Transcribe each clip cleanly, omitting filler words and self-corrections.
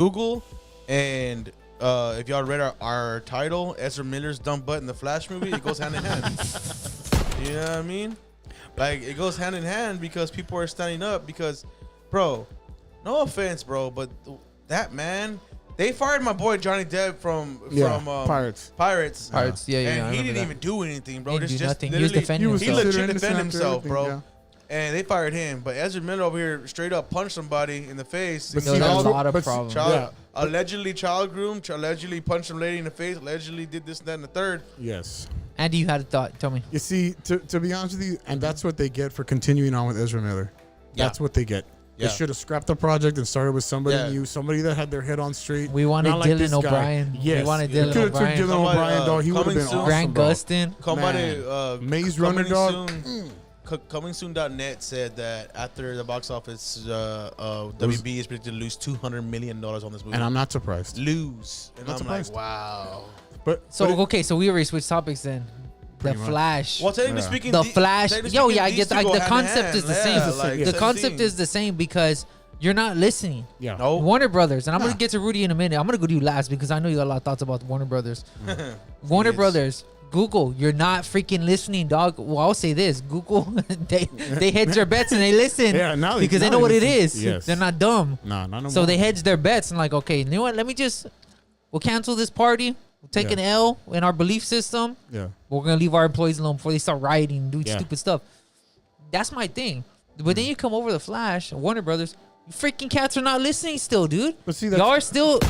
Google, and if y'all read our title, Ezra Miller's dumb butt in the Flash movie, it goes hand in hand. You know what I mean? Like, it goes hand in hand because people are standing up because, bro, no offense, bro, but that man, they fired my boy Johnny Depp from Pirates. And he didn't even do anything, bro. He didn't do nothing. He was defending himself. He legit defended himself, bro. Yeah. And they fired him. But Ezra Miller over here straight up punched somebody in the face. But No, there's a lot of problems. Allegedly child groomed, allegedly punched some lady in the face, allegedly did this, that, and the third. Yes. Andy, you had a thought. Tell me. You see, to be honest with you, and that's what they get for continuing on with Ezra Miller. That's what they get. Yeah. They should have scrapped the project and started with somebody new, somebody that had their head on straight. We wanted Not like this Dylan guy. O'Brien. Yes. We wanted You Dylan could have took O'Brien. Dylan O'Brien, dog. He would have been awesome, Grant bro. Gustin. Maze Runner, dog. Comingsoon.net said that after the box office, WB is predicted to lose $200 million on this movie. And I'm not surprised. Lose. And Not I'm surprised. like, wow. Okay, so we already switched topics then. The Pretty much. Flash. Well, technically speaking, The Flash. technically Yo, speaking, yeah, I these get two go the hand in concept hand. is the Yeah, same. like, The same concept scene. is the same because you're not listening. Yeah. No. Warner Brothers, and I'm gonna get to Rudy in a minute. I'm gonna go to you last because I know you got a lot of thoughts about Warner Brothers. Warner Yes. Brothers, Google, you're not freaking listening, dog. Well, I'll say this: Google, they hedge their bets and they listen, because they know what it is. Yes. They're not dumb. No, not no So more. they hedge their bets and like, okay, you know what? We'll cancel this party. We'll take an L in our belief system. Yeah. We're gonna leave our employees alone before they start rioting and doing Yeah. stupid stuff. That's my thing. But then you come over the Flash, Warner Brothers. You freaking cats are not listening still, dude. But see, y'all are still.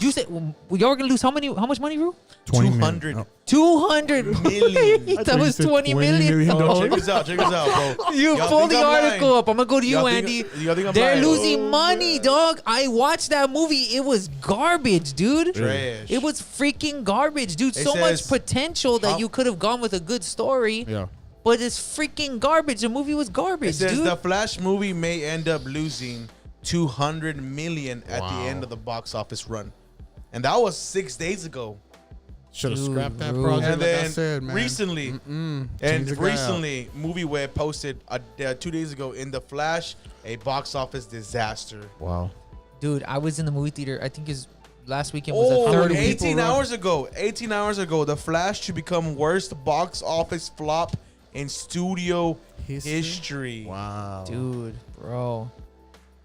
You said y'all are gonna lose how much money, Ru? 200 200 million. That was 20 million. No, check this out, bro. You Y'all pull think the I'm article lying? up. I'm gonna go to you, Y'all Andy. think I'm They're lying? losing money, dog. I watched that movie. It was garbage, dude. Trash. It was freaking garbage, dude. It So much says- potential that you could have gone with a good story. Yeah. But it's freaking garbage. The movie was It garbage, says dude. the Flash movie may end up losing 200 million at the end of the box office run, and that was 6 days ago. Should have Dude, scrapped that Rudy. project. And like I then said, man. recently, Change the guy out. MovieWeb posted 2 days ago in the Flash a box office disaster. Wow. Dude, I was in the movie theater. I think his last weekend was a third week. 18 hours ago, the Flash to become worst box office flop in studio history. Wow. Dude, bro.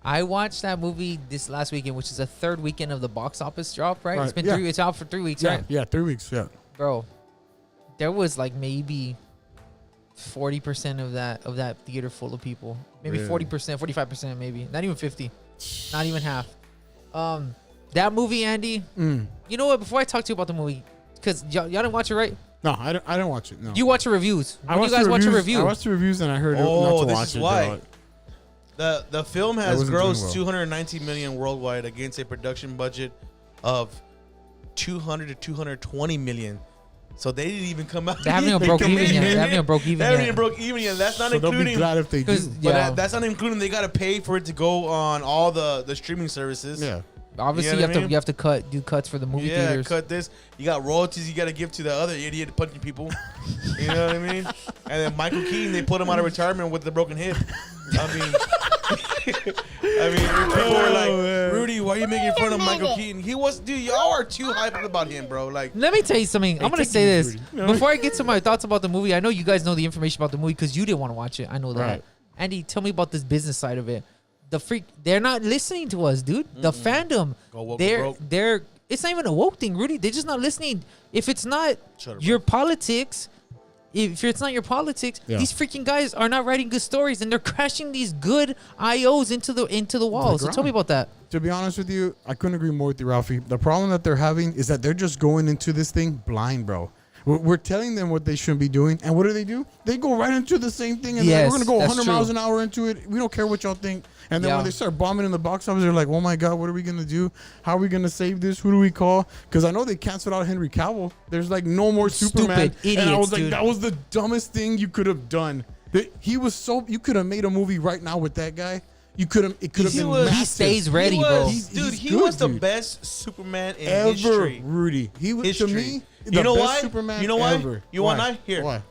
I watched that movie this last weekend, which is the third weekend of the box office drop, right? It's been it's out for 3 weeks, Yeah, right? yeah, 3 weeks, yeah. Bro, there was like maybe 40% of that theater full of people. Maybe Really? 40%, 45%, maybe. Not even 50. Not even half. That movie, Andy. You know what? Before I talk to you about the movie, because y'all didn't watch it, right? No, I didn't watch it. No. You watch the reviews. I When watched you guys the watch a reviews. review. I watched the reviews and I heard not to this watch is it. why. dog. The film has wasn't doing grossed well. 290 million worldwide against a production budget of 200 to 220 million. So they didn't even come out. They haven't even broke even yet. They haven't even broke even They haven't yet. even broke even yet. That's not So they'll be including. glad if they do. Because But that's not including. They got to pay for it to go on all the streaming services. Yeah. obviously You know what I mean? you have to do cuts for the movie Yeah, theaters. cut this. You got royalties you got to give to the other idiot punching people. You know what I mean? And then Michael Keaton, they put him out of retirement with the broken hip. I mean, people were like, Rudy, why are you making fun of Michael Keaton? He was, dude, y'all are too hyped about him, bro. Like, Let me tell you something. I'm gonna take say it this easy, Rudy. before I get to my thoughts about the movie. I know you guys know the information about the movie because you didn't want to watch it. I know that. Right. Andy, tell me about this business side of it. They're not listening to us, dude. The fandom, Go woke, go broke. they're. It's not even a woke thing, Rudy. They're just not listening. If it's not Shut up, your politics, if it's not your politics, Yeah. these freaking guys are not writing good stories and they're crashing these good IOs into the wall. So tell me about that. To be honest with you, I couldn't agree more with you, Ralphie. The problem that they're having is that they're just going into this thing blind, bro. We're telling them what they shouldn't be doing, and what do? They go right into the same thing, and Yes, we're gonna go that's 100 true. miles an hour into it. We don't care what y'all think. And then Yeah. when they start bombing in the box office, they're like, "Oh my God, what are we gonna do? How are we gonna save this? Who do we call?" Because I know they canceled out Henry Cavill. There's like no more Superman. Stupid and I was idiots, like, dude. that was the dumbest thing you could have done. He was so you could have made a movie right now with that guy. You could have. It could have been massive. He stays ready, he bro. was, dude, He's he good, was the dude. best Superman in ever, history. Rudy. He was to History. me. You the know best why? Superman You know why? ever. You want to? Here. Why?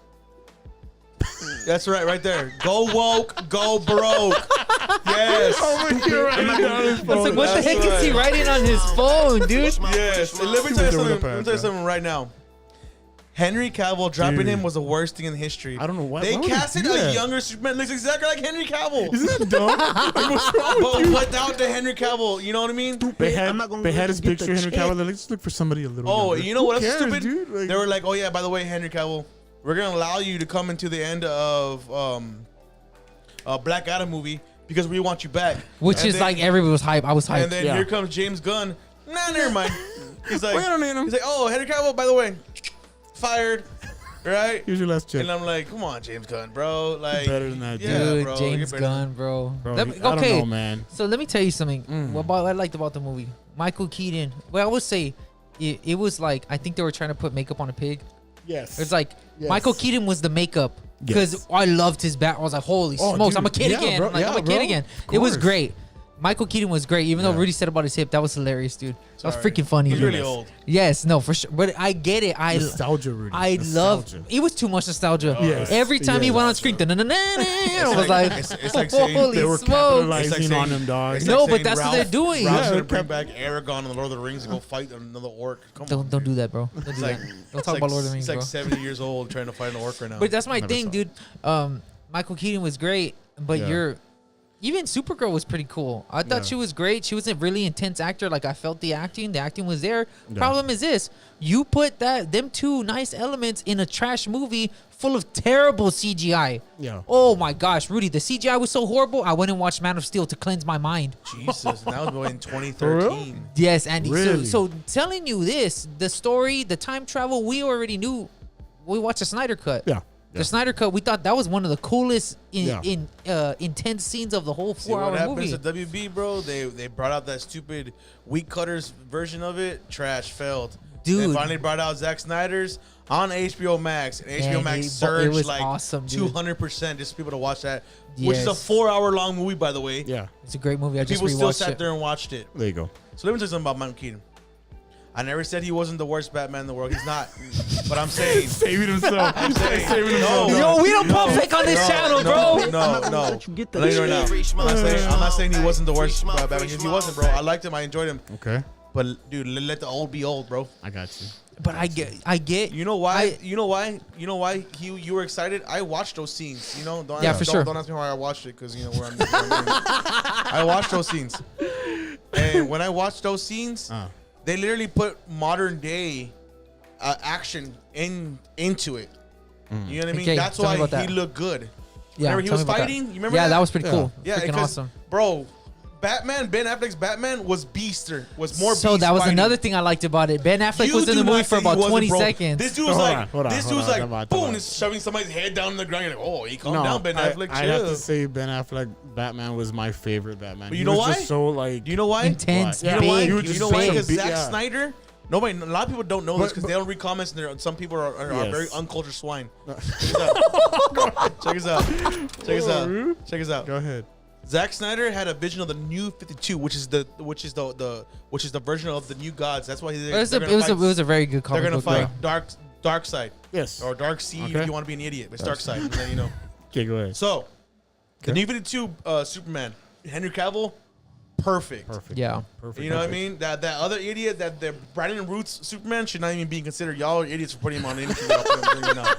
That's right there. Go woke, go broke. Yes. It's like, what the That's heck is he right. writing on his phone, dude? Yes. And let me tell you something right now. Henry Cavill dropping him was the worst thing in history. I don't know why. They why would casted do a that? younger Superman looks exactly like Henry Cavill. Isn't that dumb? Like, what's wrong with But you? without the Henry Cavill, you know what I mean? They had his picture, Henry Cavill. They're like, let's look for somebody a little. Oh, younger. you know what Who else is cares, stupid? dude? Like, They were like, oh yeah, by the way, Henry Cavill, we're gonna allow you to come into the end of Black Adam movie because we want you back. Which And is then- like everybody was hype. I was hyped. And then Yeah. here comes James Gunn. Nah, never mind. He's like, we don't need him. he's like, oh, Henry Cavill, by the way, fired, right? Here's your last check. And I'm like, come on, James Gunn, bro. Like, Better than that, yeah, Dude, bro, James you're better Gunn, bro. Bro, Let me- I don't okay, know, man. so let me tell you something. What I liked about the movie, Michael Keaton. Well, I would say it was like I think they were trying to put makeup on a pig. Yes. It's like Yes. Michael Keaton was the makeup because Yes. I loved his bat. I was like, holy Oh, smokes, dude. I'm a kid Yeah, again. bro. Like, Yeah, I'm a bro. kid again. Of It was course. great. Michael Keaton was great, even though Yeah. Rudy said about his hip. That was hilarious, dude. That was Sorry. freaking funny. He's dude. really old. Yes, no, for sure. But I get it. Nostalgia, Rudy. I love. Nostalgia. It was too much nostalgia. Yes. Every time he Yes. went on screen, I was like, it's like saying holy They were smokes. capitalizing It's like on saying- them, dog. it's No, like but saying that's what they're doing. Ralph's Yeah, gonna bring back Aragorn and the Lord of the Rings and go fight another orc. Come on, Don't do that, bro. Don't do It's that. like, Don't it's talk like, about Lord of the Rings, He's like bro. 70 years old trying to fight an orc right now. But that's my Never thing, saw dude. Michael Keaton was great, but Yeah. even Supergirl was pretty cool. I thought Yeah. she was great. She was a really intense actor. Like I felt the acting. The acting was there. Yeah. Problem is this: you put them two nice elements in a trash movie full of terrible CGI. Yeah. Oh my gosh, Rudy, the CGI was so horrible. I went and watched Man of Steel to cleanse my mind. Jesus, and that was going in 2013. Yes, Andy. Really? So telling you this, the story, the time travel, we already knew. We watched the Snyder Cut. Yeah. The Snyder Cut, we thought that was one of the coolest Yeah. intense scenes of the whole See what 4-hour happens movie. at WB, bro? They brought out that stupid Wheat Cutters version of it. Trash, failed. Dude. They finally brought out Zack Snyder's on HBO Max. And HBO And Max it surged was like awesome, dude. 200% just for people to watch that. Which is a Yes. 4-hour long movie, by the way. Yeah. It's a great movie. I just People still rewatched sat it. there and watched it. There you go. So let me tell you something about Michael Keaton. I never said he wasn't the worst Batman in the world. He's not. But I'm saying. Saving himself. I'm saying. Saving himself. Yo, we don't pump fake on this channel, bro. No. I'm not saying he wasn't the worst Batman. He wasn't, bro. I liked him. I enjoyed him. Okay. But dude, let the old be old, bro. I got you. But I get. You know why? You know why you were excited? I watched those scenes. You know, Yeah, for sure. Don't ask me why I watched it because you know where I'm. I watched those scenes, and when I watched those scenes, they literally put modern day action into it. You know what I mean? Okay, That's tell me why about he that. looked good. Yeah, Whenever he tell was me about fighting, you remember Yeah, that? that was pretty Yeah. cool. Yeah, Freaking because, awesome. bro. Ben Affleck's Batman was beaster, was more. So beast that was fighting. another thing I liked about it. Ben Affleck You was in the do movie not for say he about wasn't, 20 bro. seconds. This dude was Hold like, on, hold on, this hold dude's on, like, come on, boom, come on. is shoving somebody's head down on the ground. You're like, oh, he calmed No, down, Ben Affleck. I have Chill. to say Ben Affleck Batman was my favorite Batman. But He you know was why? Just so like. Do you know why? Intense, Yeah. You know why? big, You were You know why? big. Because Zack Yeah. Snyder. Nobody, a lot of people don't know this because they don't read comments, and some people are Yes. very uncultured swine. Check this out. Check this out. Check this out. Go ahead. Zack Snyder had a vision of the new 52, which is the version of the new gods. That's why It was a very good they're comic gonna book. fight bro. Dark Side Yes. or Dark Seed Okay. if you want to be an idiot. But it's Dark Side, and then you know. Okay, go ahead. So, the Okay. new 52 Superman, Henry Cavill, perfect. Perfect. Yeah. Perfect. You know what I perfect. mean? That other idiot, that the Brandon Roots Superman should not even be considered. Y'all are idiots for putting him on anything. Y'all put him in now.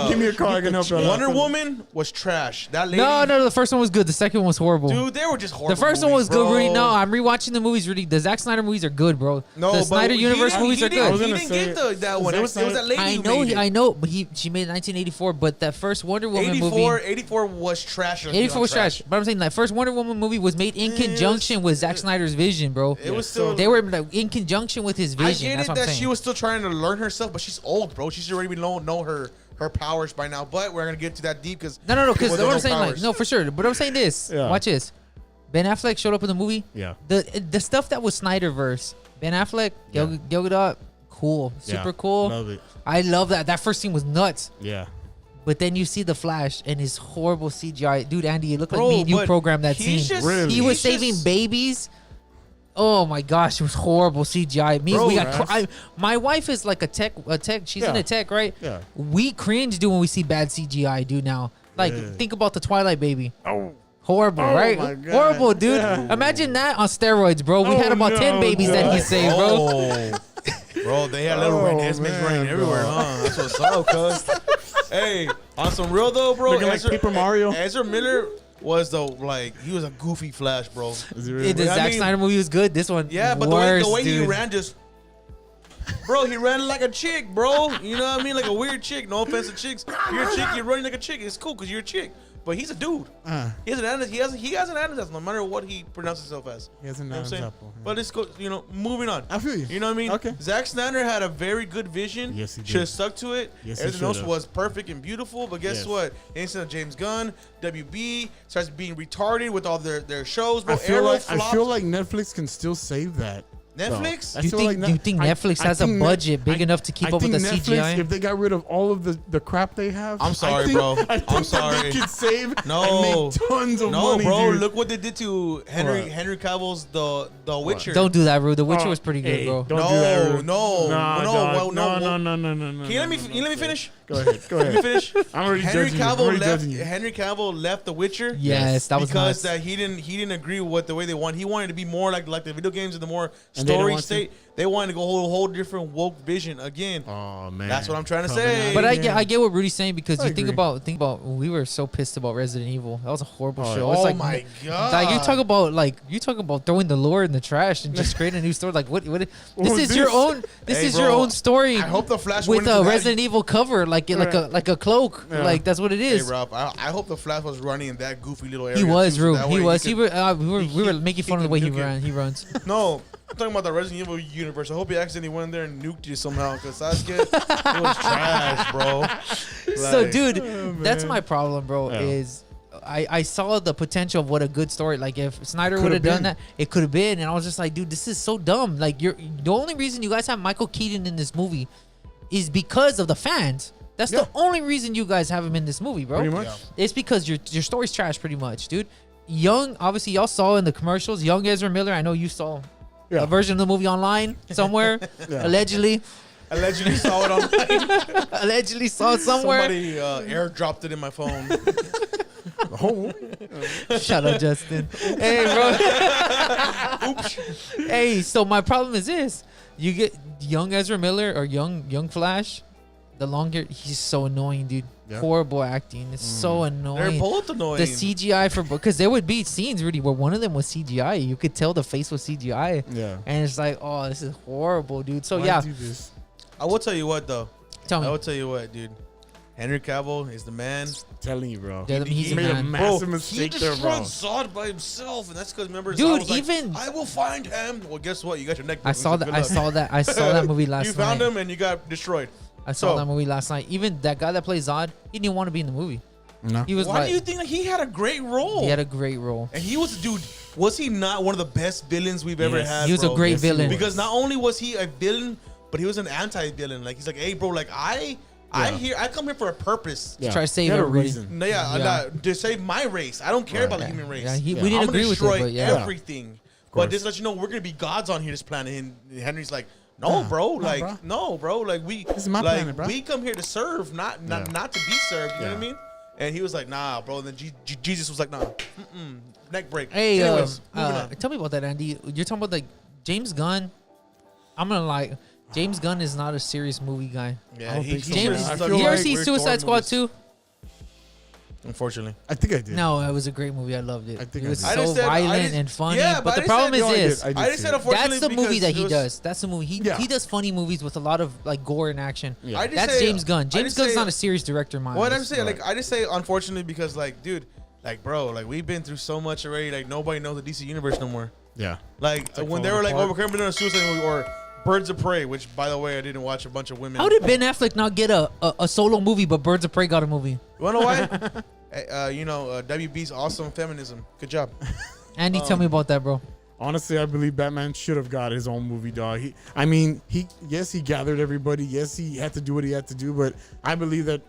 Give me a call. I can help you. Wonder Woman was trash. That lady. No, the first one was good. The second one was horrible. Dude, they were just horrible. The first one was movies, good, Rudy. bro. No, I'm rewatching the movies, Rudy. The Zack Snyder movies are good, bro. No, the but Snyder he Universe didn't- movies he are didn't- good. was He gonna didn't say- get that one. It was that lady. I who know, made it. I know, but she made it in 1984. But that first Wonder Woman 84, movie, 84 was trash. 84 was trash. But I'm saying that first Wonder Woman movie was made in conjunction with Zack Snyder's vision, bro. It was Yeah, still. They were like, in conjunction with his I vision. get That's it what I'm that saying. she was still trying to learn herself, but she's old, bro. She should already know her powers by now. But we're gonna get to that deep because No, because what I'm saying, like, no, for sure. But I'm saying this. Yeah. Watch this. Ben Affleck showed up in the movie. Yeah. The stuff that was Snyderverse. Ben Affleck, Gal Gadot, cool, super Yeah. cool. Love it. I love that. That first scene was nuts. Yeah. But then you see the Flash and his horrible CGI. Dude, Andy, it looked Bro, like me and you but programmed that scene. he's just- Really? He was he's saving just- babies. Oh my gosh, it was horrible CGI. Me, Bro, we got. Ralf. My wife is like a tech. She's Yeah. in a tech, right? Yeah. We cringe, dude, when we see bad CGI, dude. Now, like, Yeah. think about the Twilight baby. Oh. Horrible, Oh right? my God. Horrible, dude. Yeah. Imagine that on steroids, bro. We had Oh, about 10 no, babies that he no. saved, bro. Oh. Bro, they had little Oh, rednecks man, running everywhere, bro. huh? That's what's up, cuz. Hey, on some real though, bro. Looking like Paper Mario. Ezra Miller was he was a goofy Flash, bro. Is he really? The I Zack mean- Snyder movie was good. This one, Yeah, but worse, the way he dude. ran just. Bro, he ran like a chick, bro. You know what I mean? Like a weird chick. No offense to chicks. You're a chick, you're running like a chick. It's cool because you're a chick. But he's a dude. He has an Adam's, no matter what he pronounces himself as. He has an You know what I'm Adam's saying? apple. Yeah. But it's cool, moving on. I feel you. You know what I mean? Okay. Zack Snyder had a very good vision. Yes, he did. Should have stuck to it. Yes, he Everything else should've. was perfect and beautiful. But guess Yes. what? Instead of James Gunn, WB starts being retarded with all their shows. Bro. I feel Arrow like flopped. Netflix can still save that. Netflix? though. I You feel think, like do you think Netflix has a think budget big enough to keep I up with think the Netflix, CGI? if they got rid of all of the crap they have, I'm sorry, I think, bro. I think I'm that sorry. they could save No. and make tons of No, money, bro. dude. Look what they did to What? Henry Cavill's The Witcher. Don't do that, Rudy. The Witcher Oh, was pretty good, hey, bro. Don't No, do that, Rudy. no, Nah, no, dog. well, no, no. Can you let me finish? Go ahead. Go Let me ahead. finish. I'm already Henry judging you. I'm Cavill already left. judging you. Henry Cavill left The Witcher. Yes, that was because nuts. that he didn't agree with the way they want. He wanted to be more like the video games and the more And they didn't story want to? state. They wanted to go a whole different woke vision again. Oh man, That's what I'm trying to Coming say. out But I again. get what Rudy's saying because I you think agree. about we were so pissed about Resident Evil. That was a horrible Oh, show. yeah. It's Oh like, my God. Like you talk about throwing the lore in the trash and just creating a new story. Like what this was is your this? own this Hey, is bro, your own story. I hope the Flash with went a into that. Resident Evil cover like a cloak. Yeah. Like that's what it Hey, is. Ralph, I hope the Flash was running in that goofy little area. He was too, so rude. that He way was. could- We were making fun of the way he could nuke it. runs. No, I'm talking about the Resident Evil universe. I hope he accidentally went in there and nuked you somehow because Sasuke, it was trash, bro. So, Like, dude, Oh, that's man. my problem, bro. Yeah. Is I saw the potential of what a good story. Like if Snyder Could've would have done been. that, it could have been. And I was just like, dude, this is so dumb. Like the only reason you guys have Michael Keaton in this movie is because of the fans. That's Yeah. the only reason you guys have him in this movie, bro. Pretty much. Yeah. It's because your story's trash, pretty much, dude. Obviously, y'all saw in the commercials. Young Ezra Miller. I know you saw Yeah. a version of the movie online somewhere, Yeah. allegedly. Allegedly saw it online. Allegedly saw it somewhere. Somebody airdropped it in my phone. The whole movie? Shut up, Justin. Hey, bro. Oops. Hey, so my problem is this: you get young Ezra Miller or young Flash. The longer he's so annoying, dude. Yeah. Horrible acting. It's so They're annoying. both annoying. The CGI because there would be scenes, Rudy, where one of them was CGI. You could tell the face was CGI, Yeah. and it's like, oh, this is horrible, dude. So Why yeah, do this? I will tell you what, though. tell I me. will tell you what, dude. Henry Cavill is the man. Telling you, bro. Yeah, he's he a made a man. massive He mistake there, bro. destroyed Zod by himself, and that's because remember, Dude, Zod was like, even- I will find him. Well, guess what? You got your neck. I broken, saw so that. good I luck. saw that. I saw that movie last You night. found him, and you got destroyed. I saw So- that movie last night. Even that guy that plays Zod, he didn't want to be in the movie. No. He was Why like, do you think that he had a great role? he had a great role. And he was, dude, was he not one of the best villains we've ever Yes. had? He was a bro? great Yes, he villain. was. Because not only was he a villain, but he was an anti-villain. Like he's like, hey, bro, like I come here for a purpose. Yeah. Try to save He had a everybody. reason. No, yeah, Yeah. to save my race. I don't care about the Yeah. human race. Yeah, we I'm didn't gonna agree with it, destroy but yeah. everything. course. But just to let you know, we're gonna be gods on here this planet. And Henry's like, no, bro, like, bro. no, bro, like This is my like, planet, bro. we come here to serve, not Yeah. to be served. You know what I Yeah. mean? And he was like, nah, bro. And then Jesus was like, nah, neck break. Hey, Anyways, moving on. tell me about that, Andy. You're talking about like James Gunn. I'm gonna lie, James Gunn is not a serious movie guy. Yeah, I don't think so, James, man. I you feel ever like see weird Suicide Thor Squad movies. 2? Unfortunately. I think I did. No, it was a great movie. I loved it. I think It I was did. I so just said- violent and funny. yeah, but I the just problem said- is No, I did. this. I did I just see said it. unfortunately That's the movie because that it he was- does. That's the movie. Yeah. He does funny movies with a lot of like gore and action. Yeah. I just That's say- James Gunn. I James just Gunn's say- not a serious director, in my What I'm eyes. saying, Right. like, I just say unfortunately because, like, dude, like, bro, like, we've been through so much already. Like, nobody knows the DC universe no more. Yeah. Like, like when they were falling like, apart. oh, we're coming to do a Suicide movie or Birds of Prey, which, by the way, I didn't watch a bunch of women. How did Ben Affleck not get a solo movie, but Birds of Prey got a movie? You wanna know why? WB's awesome feminism. Good job. Andy, tell me about that, bro. Honestly, I believe Batman should have got his own movie, dog. He gathered everybody. Yes, he had to do what he had to do, but I believe that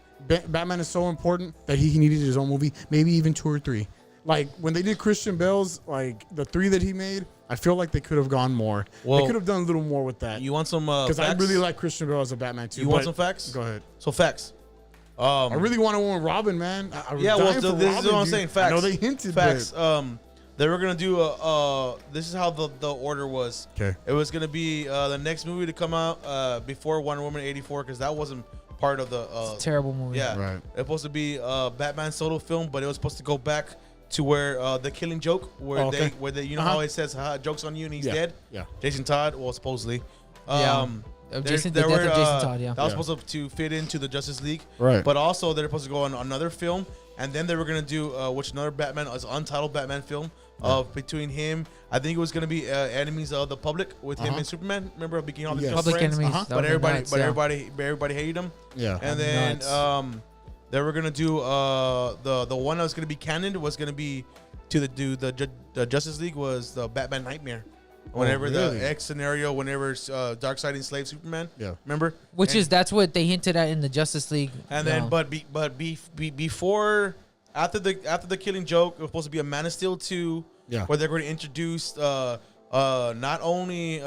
Batman is so important that he needed his own movie, maybe even 2 or 3. Like when they did Christian Bale's, like the 3 that he made, I feel like they could have gone more. Well, they could have done a little more with that. You want some Because I facts? really like Christian Bale as a Batman too. You want some facts? Go ahead. So facts. I really want to want Robin, man. I was Yeah, well, dying for this is Robin, what I'm dude. saying. Facts. I know they hinted. Facts. But... They were gonna do this is how the order was. Okay. It was gonna be the next movie to come out before Wonder Woman 84 because that wasn't part of the. It's a terrible movie. Yeah. Right. It was supposed to be Batman solo film, but it was supposed to go back to where the Killing Joke, where they you know how it says jokes on you and he's dead. Yeah. Jason Todd, well supposedly. Yeah. There the death of Jason Todd, yeah. That was supposed to fit into the Justice League. Right. But also they're supposed to go on another film, and then they were gonna do which another Batman, is untitled Batman film of between him. I think it was gonna be enemies of the public with him and Superman. Remember became all these Public friends? enemies. That But would've been everybody, nuts, everybody hated him. Yeah. And then Nuts. they were gonna do the one that was gonna be canon was gonna be to the Justice League was the Batman Nightmare. Whenever really? the X scenario, whenever Darkseid enslaved Superman, Yeah. remember? Which And- is that's what they hinted at in the Justice League. and then, before after the Killing Joke, it was supposed to be a Man of Steel 2, Yeah. where they're going to introduce not only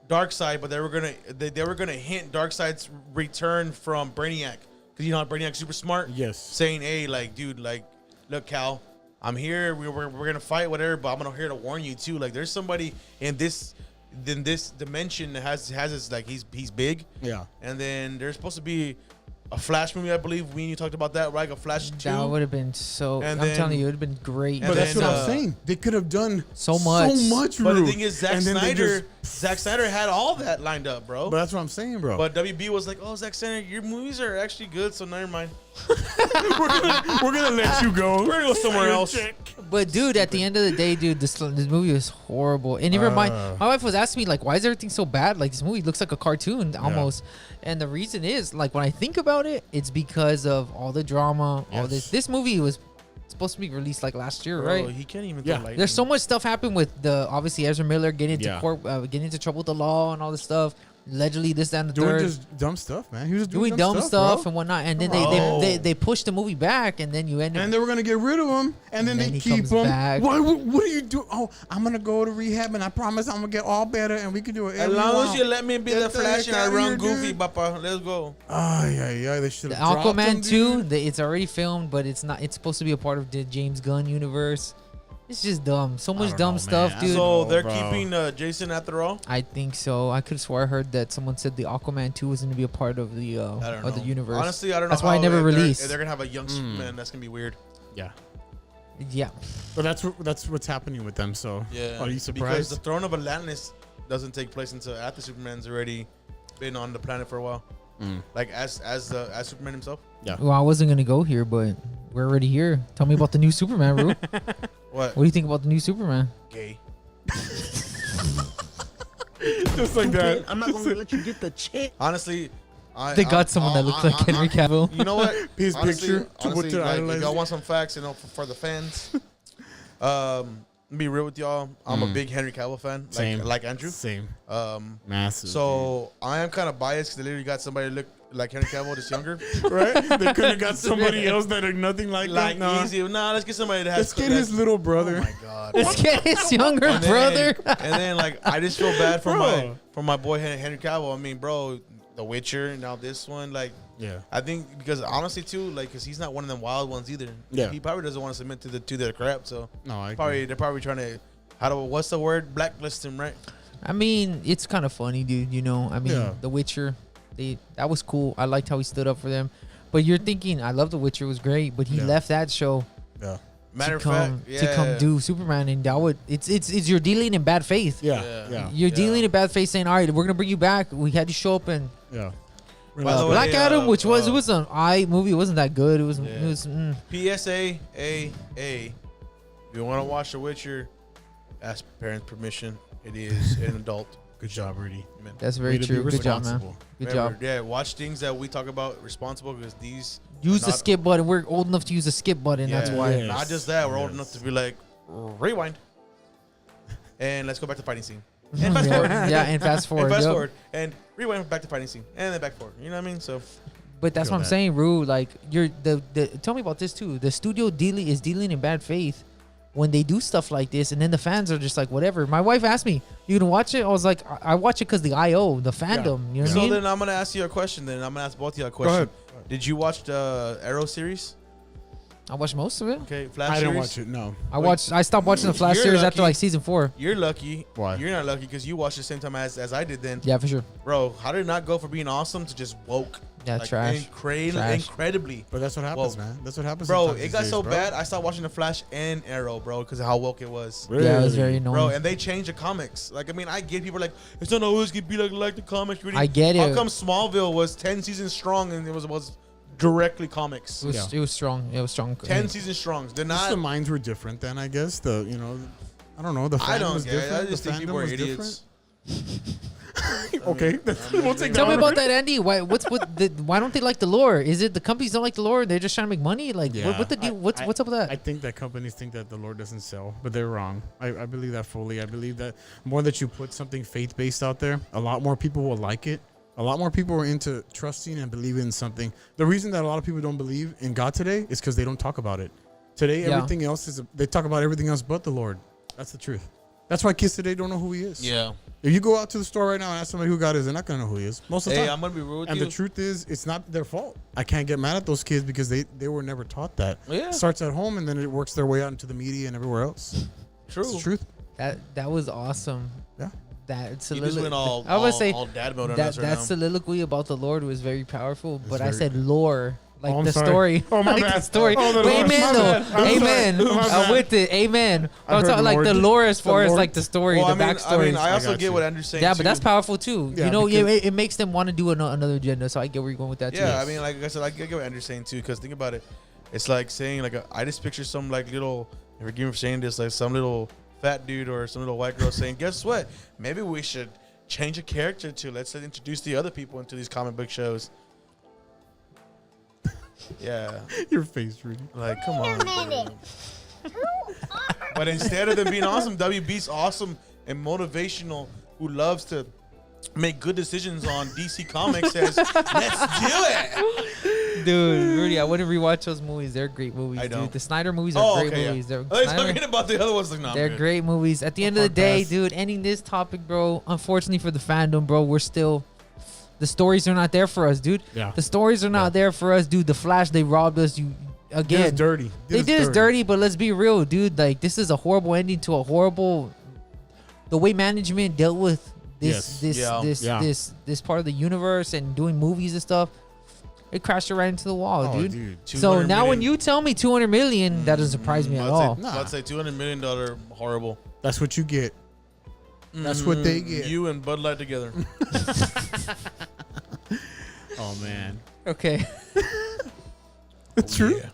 Darkseid, but they were gonna hint Darkseid's return from Brainiac, because you know how Brainiac's super smart. Yes. Saying, hey, like, dude, like, look, Cal, I'm here. We're gonna fight, whatever, but I'm here to warn you too. Like, there's somebody in this dimension that has his like he's big. Yeah. And then there's supposed to be a Flash movie, I believe. We and you talked about that, right? A Flash 2. That would have been so. And I'm then- telling you, it would have been great. And But that's then, what I'm saying. They could have done So much. So much. But the Rude. thing is, Zack And then they Snyder just- had all that lined up, bro. But that's what I'm saying, bro. But WB was like, "Oh, Zack Snyder, your movies are actually good, so never mind. we're gonna let you go. We're gonna go somewhere else." But dude, at the end of the day, dude, this movie was horrible. And even my wife was asking me like, "Why is everything so bad? Like this movie looks like a cartoon almost." And the reason is like when I think about it, it's because of all the drama, all this. This movie was supposed to be released like last year, Bro, right? he can't even. Yeah. throw lightning. There's so much stuff happened with the obviously Ezra Miller getting into Yeah. court, getting into trouble with the law and all this stuff. Allegedly, this, that, and the Doing third. just dumb stuff, man. He was Doing dumb stuff bro. and whatnot, and then Bro. they pushed the movie back, and then you end up. And they were gonna get rid of him, and then then they he keep comes him. back. What are you doing? Oh, I'm gonna go to rehab, and I promise I'm gonna get all better, and we can do it. As long as you let me be Get the the Flash heck and I outta run here, goofy, dude. Papa. Let's go. Yeah. They should The have. Aquaman 2, it's already filmed, but it's not. It's supposed to be a part of the James Gunn universe. It's just dumb. So much don't dumb know, stuff, man. dude. So know, they're bro. keeping Jason after all. I think so. I could swear I heard that someone said the Aquaman 2 was going to be a part of the I don't of know. the universe. Honestly, I don't know. That's why I how never if they're- released. If they're gonna have a young Superman, that's gonna be weird. Yeah, Yeah. but that's what's happening with them. So Yeah. are you Because surprised? the Throne of Atlantis doesn't take place until after Superman's already been on the planet for a while. Like as Superman himself. Well, I wasn't going to go here, but we're already here. Tell me about the new Superman, Ru. What? What do you think about the new Superman? Gay. Just like that. I'm not gonna let you get the check. Honestly, They got someone that looks like Henry Cavill. You know what? His picture to honestly, what to like, idolize if y'all it. want some facts, for the fans. Be real with y'all. I'm a big Henry Cavill fan, Same. like Andrew. Same. Um, Massive. So I am kind of biased because they literally got somebody to look like Henry Cavill, just younger. dude. Right? They could have got somebody else that are nothing like Like that. Nah. easy. Nah, let's get somebody that has. Let's get his little brother. Oh my god. Let's get his younger And brother. and then like I just feel bad for Bro. my boy Henry Cavill. I mean, bro, The Witcher. Now this one, like. Yeah. I think because honestly too, like, because he's not one of them wild ones either. Yeah. He probably doesn't want to submit to their crap. So No, I they're probably trying to what's the word, blacklist him, right? I mean, it's kind of funny, dude. You know, I mean, Yeah. The Witcher, that was cool. I liked how he stood up for them. But you're thinking, I love The Witcher, it was great, but he Yeah. left that show Yeah. Matter to of come fact, to come do Superman, and that would it's you're dealing in bad faith. Yeah. Yeah. Yeah. You're dealing in bad faith, saying, all right, we're gonna bring you back. We had you show up and Yeah. By the way, Black Adam, which was it was an movie. It wasn't that good. It was PSA A. If you want to watch The Witcher, ask parents' permission. It is an adult. Good job, Rudy. Amen. That's very Way to be true. Good job, man. responsible. Good Remember, job. Yeah, watch things that we talk about responsible because these Use the not- skip button. We're old enough to use the skip button. That's Yeah. why. Yeah. Not just that, we're old Yes. enough to be like rewind, and let's go back to fighting scene. And fast Yeah, forward. yeah, and fast forward. And fast yep. forward and rewind back to fighting scene and then back forward. You know what I mean? So But that's Feel what I'm that. saying, Rue. Like you're the tell me about this too. The studio is dealing in bad faith when they do stuff like this, and then the fans are just like, whatever. My wife asked me, "You gonna watch it?" I was like, "I watch it because the IO, the fandom." You know what I So mean? then I'm gonna ask you a question. Then I'm gonna ask both of you a question. ahead. Did you watch the Arrow series? I watched most of it. Okay, Flash I series. didn't watch it. No. I stopped watching the Flash You're series after lucky. like season 4. You're lucky. Why? You're not lucky because you watched the same time as I did. Then, Yeah, for sure. bro, how did it not go from being awesome to just woke? Yeah, trash. Trash. Incredibly. But that's what happens, Whoa. man. That's what happens. Bro, sometimes it these got days, so bro. bad. I stopped watching the Flash and Arrow, bro, because of how woke it was. Really? Yeah, it was very annoying. Bro, and they changed the comics. Like, I mean, I get people like, it's not always gonna be like the comics. Really. I get How it. come Smallville was 10 seasons strong and it was directly comics? It was strong. It was strong. 10 seasons strong. They're Just the not. minds were different then, I guess. I don't know. The fandom I don't was get it. different. I just The think people fandom are was idiots. Okay, we'll take Tell me that about that, Andy. Why don't they like the lore? Is it the companies don't like the lore? They're just trying to make money. Like, Yeah. what the deal? What's up with that? I think that companies think that the Lord doesn't sell, but they're wrong. I believe that fully. I believe that more that you put something faith-based out there, a lot more people will like it. A lot more people are into trusting and believing in something. The reason that a lot of people don't believe in God today is because they don't talk about it. Today, Yeah. everything else they talk about everything else but the Lord. That's the truth. That's why kids today don't know who He is. Yeah. If you go out to the store right now and ask somebody who God is, they're not gonna know who He is most of the Hey, time. I'm gonna be real with And you. the truth is, it's not their fault. I can't get mad at those kids because they were never taught that. Yeah. It starts at home and then it works their way out into the media and everywhere else. True. It's the truth. That was awesome. Yeah. That You just soliloquy. went all, I was say all dad mode on that us right that now. soliloquy about the Lord was very powerful. But I very- said lore, like Oh, I'm the sorry. story. Oh, my like bad. the story. Oh, the But lore. amen My though. bad. I'm Amen. sorry. My I'm bad. with it. Amen. I I'm heard talking like the Lord. lore as The far as Lord. like the story, the backstory. I also got get you. what Andrew's saying. Yeah, but too. that's powerful too. Yeah, you know, because- it makes them want to do another agenda. So I get where you're going with that too. Yeah, I mean, like I said, I get what Andrew's saying too. Because think about it, it's like saying like I just picture some like little. Forgive me for saying this, like some little fat dude or some little white girl saying, "Guess what? Maybe we should change a character to let's introduce the other people into these comic book shows." Yeah, Your face, Rudy. like come on. But instead of them being awesome, WB's awesome and motivational, who loves to make good decisions on DC Comics, says, "Let's do it." Dude, Rudy, I wouldn't rewatch those movies. They're great movies, I dude. don't. The Snyder movies are great okay, movies. yeah. They're, I was Snyder- talking about the other ones. Like, no, I'm they're good. great movies. At the end of the Hard day, pass. dude, ending this topic, bro, unfortunately for the fandom, bro, we're still... The stories are not there for us, dude. Yeah. The stories are not there for us, dude. The Flash, they robbed us. You Did us again. dirty. They did us dirty, but let's be real, dude. Like, this is a horrible ending to a horrible... The way management dealt with Yes. Yeah. this part of the universe and doing movies and stuff, it crashed right into the wall, Oh, dude. dude. So 200 now when million. you tell me 200 million, that doesn't surprise me at all. Nah. I'd say $200 million horrible. That's what you get. That's what they get. You and Bud Light together. Oh, man. Okay. It's true. Yeah.